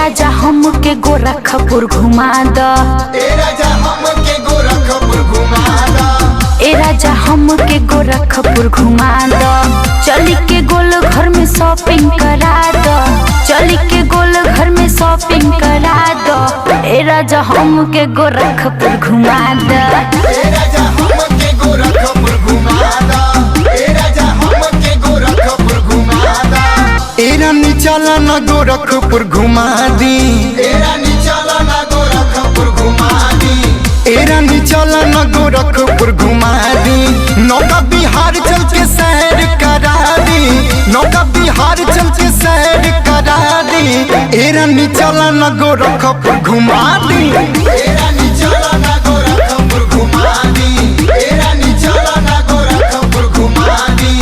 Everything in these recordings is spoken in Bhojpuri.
राजा हमके गोरखपुर घुमा द, ए राजा हमके गोरखपुर घुमा द, ए राजा हमके गोरखपुर घुमा द। चली के गोल घर में शॉपिंग करा द, चली के गोल घर में शॉपिंग करा द। ए राजा हमके गोरखपुर घुमा द, ए राजा हमके गोरखपुर घुमा द, ए राजा हमके गोरखपुर घुमा द। ए रानी चला न गोरखपुर घुमा दी, ए रानी चला ना गोरखपुर घुमा दी, ए रानी चला न गोरखपुर घुमा दी। नौका बिहार चल के सैर करा दी, नौका बिहार चल के सैर करा दी। ए रानी चला न गोरखपुर घुमा दी, ए रानी चला ना गोरखपुर घुमा दी, ए रानी चला ना गोरखपुर घुमा दी।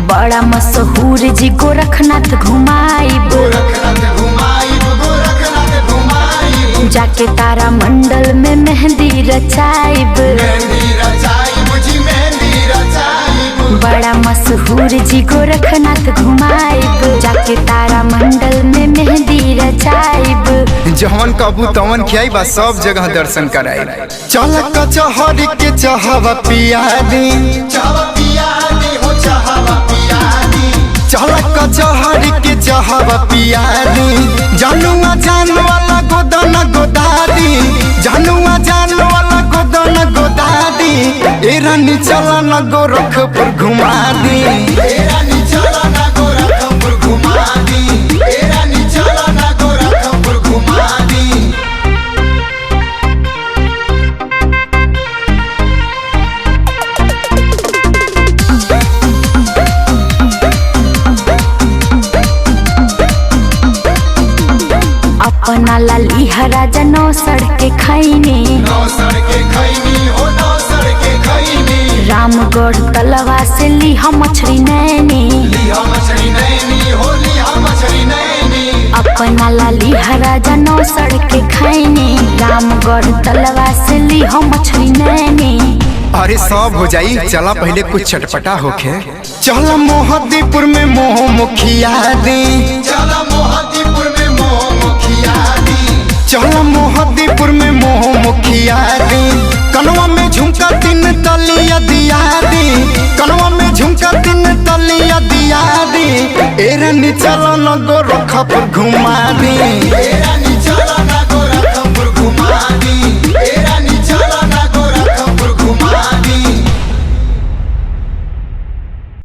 बड़ा मशहूर जी गोरखनाथ घुमाइब, गोरखनाथ घुमाइब, गोरखनाथ घुमाइब, जाके तारा मंडल में मेहंदी रचाइब। मेहंदी रचाइब जी, मेहंदी रचाइब। बड़ा मशहूर जी गोरखनाथ घुमाइब, जाके तारा मंडल में मेहंदी रचाइब। जवन कबू तवन खियाई बा सब जगह दर्शन कराई। चल कचहरी के चाहवा पिया दी, चाहवा पिया दी हो, चाहवा पिया दी, चल कचहरी के चाहवा पिया दी। जानुआ जान वाला गोदन गोदादी, जानुआ जान वाला गोदन गोदादी। ए रानी चला न गोरखपुर घुमा दी, ए रानी चला ना गोरखपुर घुमा दी, ए रानी चला ना गोरखपुर घुमा दी। अपना लाली राजा नौ सड़के खैनी, नौ सड़के खैनी हो, नौ सड़के खैनी, रामगढ़ तलवा से लिहा मछली नैनी। लिहा मछली नैनी हो, लिहा मछली नैनी। अपना लाली राजा नौ सड़के खैनी, रामगढ़ तलवा से लिहा मछली नैनी। अरे सब हो जाई, चला पहले कुछ चटपटा होखे। चल मोहद्दीपुर में मोह मुखिया दी, चला मोहद्दीपुर में मोह मुखिया दी, चल मोहद्दीपुर में मोह मुखिया दी। कनवा में झुमका तीन तलिया दिया दी, कनवा में झुमका तीन तलिया दिया दी। ए रानी चला न गोरखपुर घुमा दी, ए रानी चला ना गोरखपुर घुमा दी,